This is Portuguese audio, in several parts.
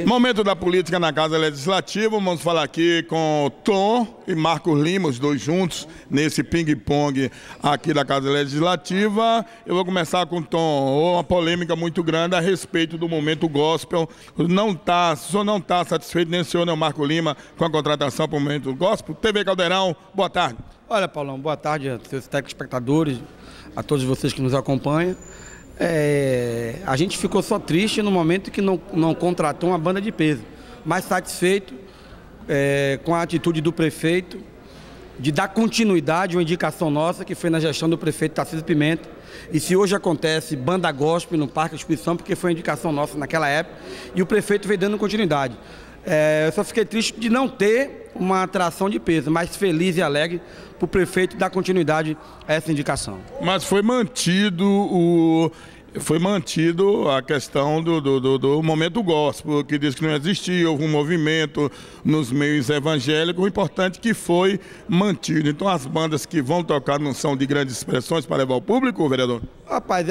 Momento da política na Casa Legislativa, vamos falar aqui com Tom e Marcos Lima, os dois juntos, nesse ping-pong aqui da Casa Legislativa. Eu vou começar com Tom, uma polêmica muito grande a respeito do momento gospel. O senhor não está satisfeito, nem o senhor, nem o Marcos Lima, com a contratação para o momento gospel. TV Caldeirão, boa tarde. Olha, Paulão, boa tarde a seus telespectadores, a todos vocês que nos acompanham. A gente ficou só triste no momento que não contratou uma banda de peso, mas satisfeito com a atitude do prefeito de dar continuidade a uma indicação nossa que foi na gestão do prefeito Tarcísio Pimenta. E se hoje acontece banda gospel no Parque da Exposição, porque foi uma indicação nossa naquela época e o prefeito veio dando continuidade. Eu só fiquei triste de não ter uma atração de peso, mas feliz e alegre para o prefeito dar continuidade a essa indicação. Mas foi mantido a questão do momento gospel, que diz que não existia, houve um movimento nos meios evangélicos, o importante é que foi mantido. Então as bandas que vão tocar não são de grandes expressões para levar ao público, vereador? Rapaz,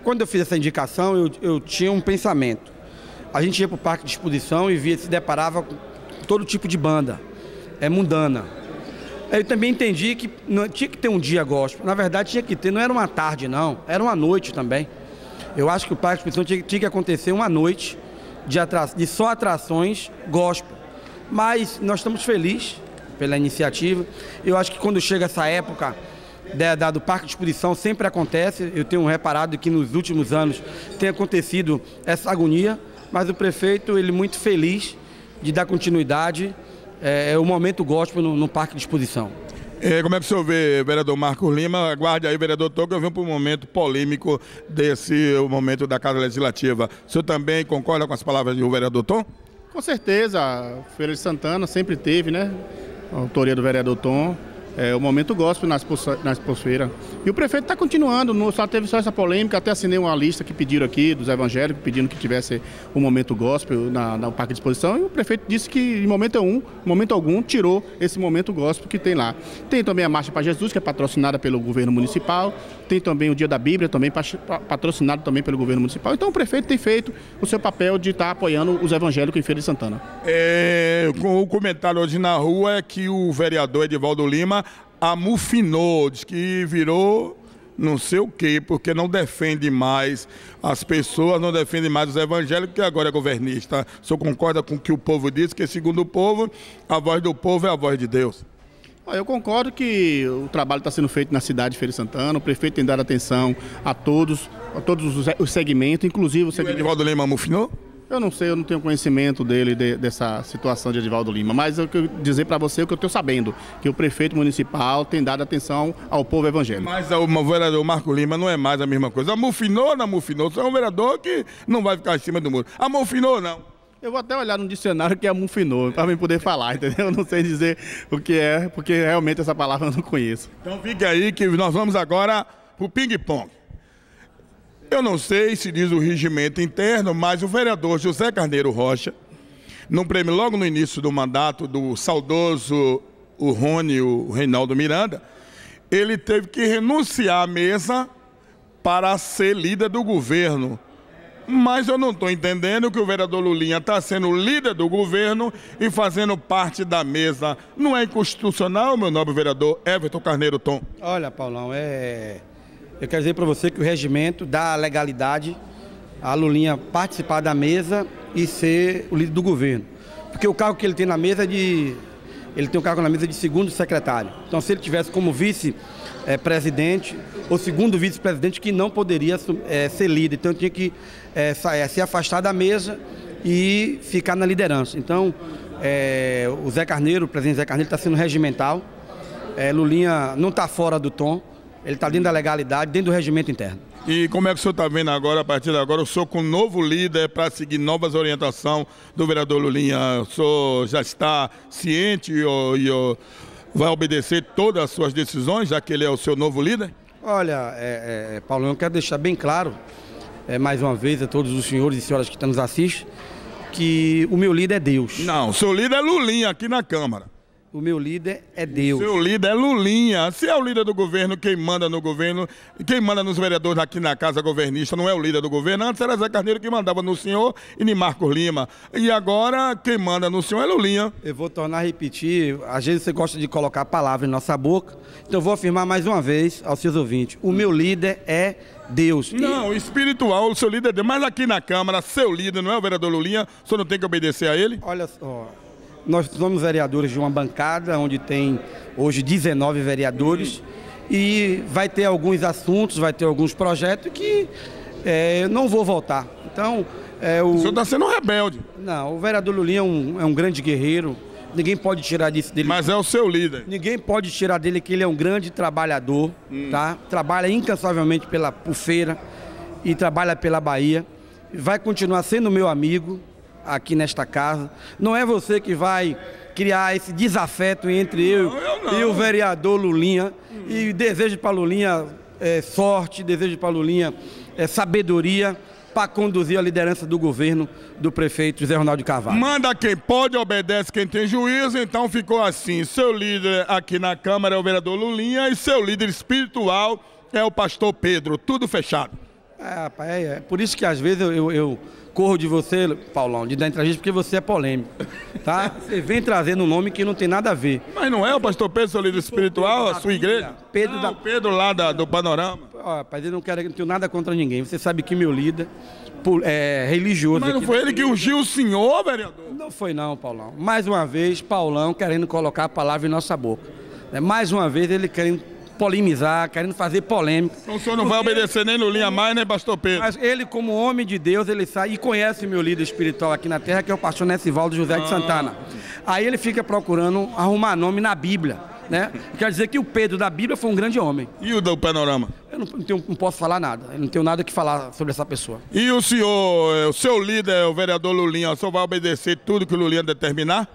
quando eu fiz essa indicação, eu tinha um pensamento. A gente ia para o Parque de Exposição e se deparava com todo tipo de banda, mundana. Eu também entendi que não tinha que ter um dia gospel. Na verdade, tinha que ter, não era uma tarde, não, era uma noite também. Eu acho que o Parque de Exposição tinha que acontecer uma noite de só atrações gospel. Mas nós estamos felizes pela iniciativa. Eu acho que quando chega essa época do Parque de Exposição, sempre acontece. Eu tenho reparado que nos últimos anos tem acontecido essa agonia. Mas o prefeito, ele muito feliz de dar continuidade o momento gospel no Parque de Exposição. Como é que o senhor vê, vereador Marcos Lima? Aguarde aí, vereador Tom, que eu venho para um momento polêmico o momento da Casa Legislativa. O senhor também concorda com as palavras do vereador Tom? Com certeza, a Feira de Santana sempre teve, né? A autoria do vereador Tom. O momento gospel na exposfeira. E o prefeito está continuando, só teve só essa polêmica, até assinei uma lista que pediram aqui, dos evangélicos, pedindo que tivesse um momento gospel no Parque de Exposição, e o prefeito disse que em momento algum, tirou esse momento gospel que tem lá. Tem também a Marcha para Jesus, que é patrocinada pelo governo municipal, tem também o Dia da Bíblia, também patrocinado também pelo governo municipal. Então o prefeito tem feito o seu papel de estar apoiando os evangélicos em Feira de Santana. O comentário hoje na rua é que o vereador Edivaldo Lima amufinou, diz que virou não sei o quê, porque não defende mais as pessoas, não defende mais os evangélicos, que agora é governista. O senhor concorda com o que o povo diz, que segundo o povo, a voz do povo é a voz de Deus? Eu concordo que o trabalho está sendo feito na cidade de Feira de Santana, o prefeito tem dado atenção a todos os segmentos, inclusive o segmento... E o Edivaldo Lima amufinou? Eu não sei, eu não tenho conhecimento dessa situação de Edivaldo Lima, mas eu quero dizer para você o que eu estou sabendo, que o prefeito municipal tem dado atenção ao povo evangélico. Mas o vereador Marcos Lima não é mais a mesma coisa. Amufinou ou não amufinou? Você é um vereador que não vai ficar em cima do muro. Amufinou ou não? Eu vou até olhar no dicionário que é amufinou, para mim poder falar, entendeu? Eu não sei dizer o que é, porque realmente essa palavra eu não conheço. Então fique aí que nós vamos agora para o ping-pong. Eu não sei se diz o regimento interno, mas o vereador José Carneiro Rocha, logo no início do mandato do saudoso Rony, o Reinaldo Miranda, ele teve que renunciar à mesa para ser líder do governo. Mas eu não estou entendendo que o vereador Lulinha está sendo líder do governo e fazendo parte da mesa. Não é inconstitucional, meu nobre vereador Everton Carneiro Tom? Olha, Paulão, eu quero dizer para você que o regimento dá legalidade a Lulinha participar da mesa e ser o líder do governo. Porque o cargo que ele tem na mesa ele tem um cargo na mesa de segundo secretário. Então, se ele tivesse como vice-presidente ou segundo vice-presidente, que não poderia ser líder. Então, tinha que se afastar da mesa e ficar na liderança. Então, o Zé Carneiro, o presidente Zé Carneiro, está sendo regimental. Lulinha não está fora do tom. Ele está dentro da legalidade, dentro do regimento interno. E como é que o senhor está vendo agora, a partir de agora, o senhor com um novo líder para seguir novas orientações do vereador Lulinha? O senhor já está ciente e vai obedecer todas as suas decisões, já que ele é o seu novo líder? Olha, Paulo, eu quero deixar bem claro, mais uma vez, a todos os senhores e senhoras que nos assistem, que o meu líder é Deus. Não, o seu líder é Lulinha aqui na Câmara. O meu líder é Deus. Seu líder é Lulinha. Se é o líder do governo, quem manda no governo, quem manda nos vereadores aqui na Casa Governista não é o líder do governo. Antes era Zé Carneiro que mandava no senhor e em Marcos Lima. E agora quem manda no senhor é Lulinha. Eu vou tornar a repetir. Às vezes você gosta de colocar a palavra em nossa boca. Então eu vou afirmar mais uma vez aos seus ouvintes. O meu líder é Deus. Não, espiritual, o seu líder é Deus. Mas aqui na Câmara, seu líder não é o vereador Lulinha. O senhor não tem que obedecer a ele? Olha só. Nós somos vereadores de uma bancada onde tem hoje 19 vereadores e vai ter alguns assuntos, vai ter alguns projetos que eu não vou votar. Então, O senhor está sendo rebelde. Não, o vereador Lulinha é um grande guerreiro, ninguém pode tirar disso dele. Mas é o seu líder. Ninguém pode tirar dele que ele é um grande trabalhador, tá? Trabalha incansavelmente por Feira e trabalha pela Bahia. Vai continuar sendo meu amigo aqui nesta casa. Não é você que vai criar esse desafeto entre eu e o vereador Lulinha. E desejo para Lulinha sorte, desejo para Lulinha sabedoria para conduzir a liderança do governo do prefeito José Ronaldo de Carvalho. Manda quem pode, obedece quem tem juízo. Então ficou assim, seu líder aqui na Câmara é o vereador Lulinha e seu líder espiritual é o pastor Pedro. Tudo fechado. Rapaz, por isso que às vezes eu corro de você, Paulão, de dar entrevista, porque você é polêmico, tá? Você vem trazendo um nome que não tem nada a ver. Mas não é o pastor Pedro, seu líder espiritual, a sua igreja? O Pedro lá do Panorama. Rapaz, eu não tenho nada contra ninguém. Você sabe que meu líder é religioso. Mas não foi ele que ungiu o senhor, vereador? Não foi não, Paulão. Mais uma vez, Paulão querendo colocar a palavra em nossa boca. Mais uma vez, ele querendo polemizar, querendo fazer polêmica. Então o senhor não vai obedecer nem Lulinha mais, nem pastor Pedro. Mas ele, como homem de Deus, ele sai e conhece meu líder espiritual aqui na terra, que é o pastor Nessivaldo José de Santana. Aí ele fica procurando arrumar nome na Bíblia, né? Quer dizer que o Pedro da Bíblia foi um grande homem. E o do Panorama? Eu não posso falar nada, eu não tenho nada que falar sobre essa pessoa. E o senhor, o seu líder, o vereador Lulinha, o senhor vai obedecer tudo que o Lulinha determinar?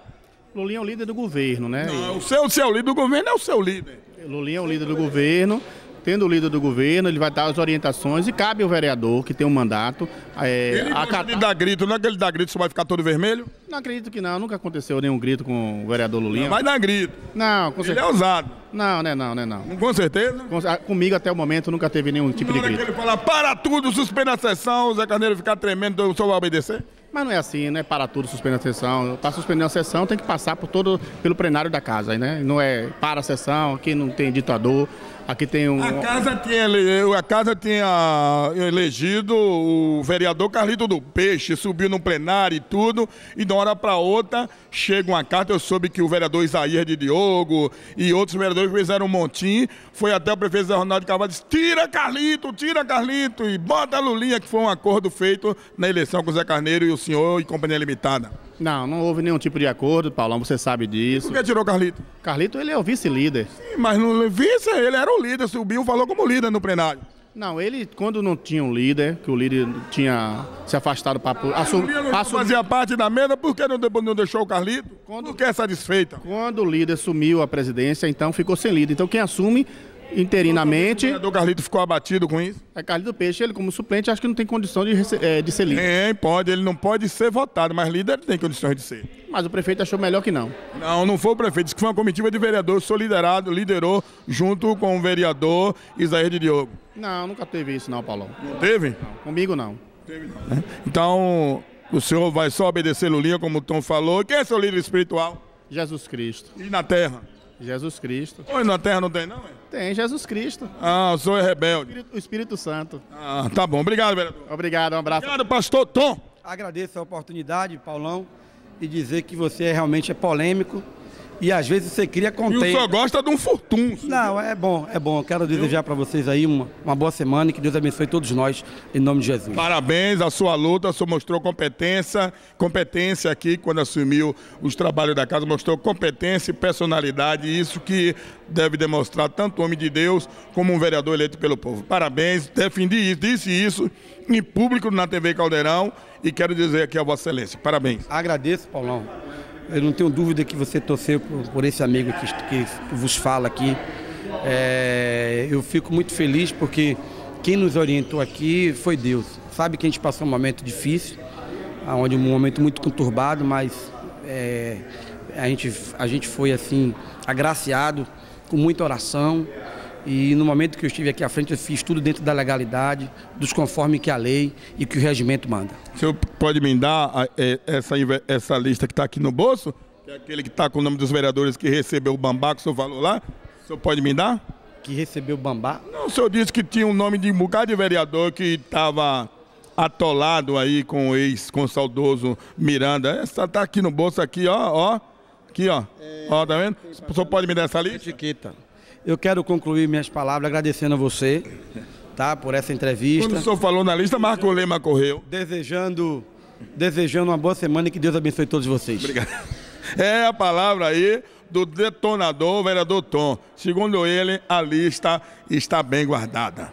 Lulinha é o líder do governo, né? Não, o seu líder do governo é o seu líder. Lulinha é o líder do governo. Tendo o líder do governo, ele vai dar as orientações e cabe ao vereador, que tem um mandato... Ele gosta de dar grito, não é que ele dá grito, você vai ficar todo vermelho? Não acredito que não, nunca aconteceu nenhum grito com o vereador Lulinha. Não vai dar grito. Não, com certeza. Ele é ousado. Não. Com certeza? Comigo até o momento nunca teve nenhum tipo de grito. Que ele fala, para tudo, suspende a sessão, o Zé Carneiro ficar tremendo, o senhor vai obedecer? Mas não é assim, não é para tudo suspender a sessão. Para suspender a sessão tem que passar pelo plenário da casa, né? Não é para a sessão, aqui não tem ditador, aqui tem um... A casa tinha elegido o vereador Carlito do Peixe, subiu no plenário e tudo, e de uma hora para outra chega uma carta, eu soube que o vereador Isaías de Diogo e outros vereadores fizeram um montim, foi até o prefeito Zé Ronaldo de Carvalho e disse, tira Carlito, e bota a Lulinha, que foi um acordo feito na eleição com o Zé Carneiro e o senhor e Companhia Limitada. Não houve nenhum tipo de acordo, Paulão, você sabe disso. Por que tirou Carlito? Carlito, ele é o vice-líder. Sim, mas no vice ele era o líder, subiu, falou como líder no plenário. Não, ele, quando não tinha um líder, que o líder tinha se afastado para assumir... Fazia parte da mesa, por que não deixou o Carlito? Por que é satisfeita? Quando o líder assumiu a presidência, então ficou sem líder. Então quem assume interinamente... O vereador Carlito ficou abatido com isso? É Carlito Peixe, ele como suplente, acho que não tem condição de ser líder. Pode, ele não pode ser votado, mas líder tem condições de ser. Mas o prefeito achou melhor que não. Não foi o prefeito, disse que foi uma comitiva de vereadores, o senhor liderou junto com o vereador Isaías de Diogo. Não, nunca teve isso não, Paulão. Não teve? Não, comigo não. Teve não. Então, o senhor vai só obedecer Lulinha, como o Tom falou. Quem é seu líder espiritual? Jesus Cristo. E na terra? Jesus Cristo. Oi, na terra não tem não, Tem, Jesus Cristo. O senhor é rebelde. O Espírito Santo. Tá bom. Obrigado, vereador. Obrigado, um abraço. Obrigado, pastor Tom. Agradeço a oportunidade, Paulão, e dizer que você realmente é polêmico e às vezes você cria contexto. E o senhor gosta de um furtunço. Não, é bom. Eu quero desejar para vocês aí uma boa semana e que Deus abençoe todos nós, em nome de Jesus. Parabéns, a sua luta, o senhor mostrou competência aqui quando assumiu os trabalhos da casa, mostrou competência e personalidade, isso que deve demonstrar tanto o homem de Deus como um vereador eleito pelo povo. Parabéns, defendi isso, disse isso em público na TV Caldeirão e quero dizer aqui a Vossa Excelência, parabéns. Agradeço, Paulão. Eu não tenho dúvida que você torceu por esse amigo que vos fala aqui. Eu fico muito feliz porque quem nos orientou aqui foi Deus. Sabe que a gente passou um momento difícil, um momento muito conturbado, mas A gente foi assim agraciado com muita oração, e no momento que eu estive aqui à frente eu fiz tudo dentro da legalidade, dos conforme que a lei e que o regimento manda. O senhor pode me dar essa lista que está aqui no bolso? Que é aquele que está com o nome dos vereadores que recebeu o bambá que o senhor falou lá? O senhor pode me dar? Que recebeu o bambá? Não, o senhor disse que tinha um nome de um bocado de vereador que estava atolado aí com o saudoso Miranda. Essa tá aqui no bolso, aqui, ó. Aqui, ó. Ó, tá vendo? O senhor pode me dar essa lista? Etiqueta. Eu quero concluir minhas palavras agradecendo a você, tá, por essa entrevista. Quando o senhor falou na lista, Marco Lema correu. Desejando uma boa semana e que Deus abençoe todos vocês. Obrigado. É a palavra aí do detonador, vereador Tom. Segundo ele, a lista está bem guardada.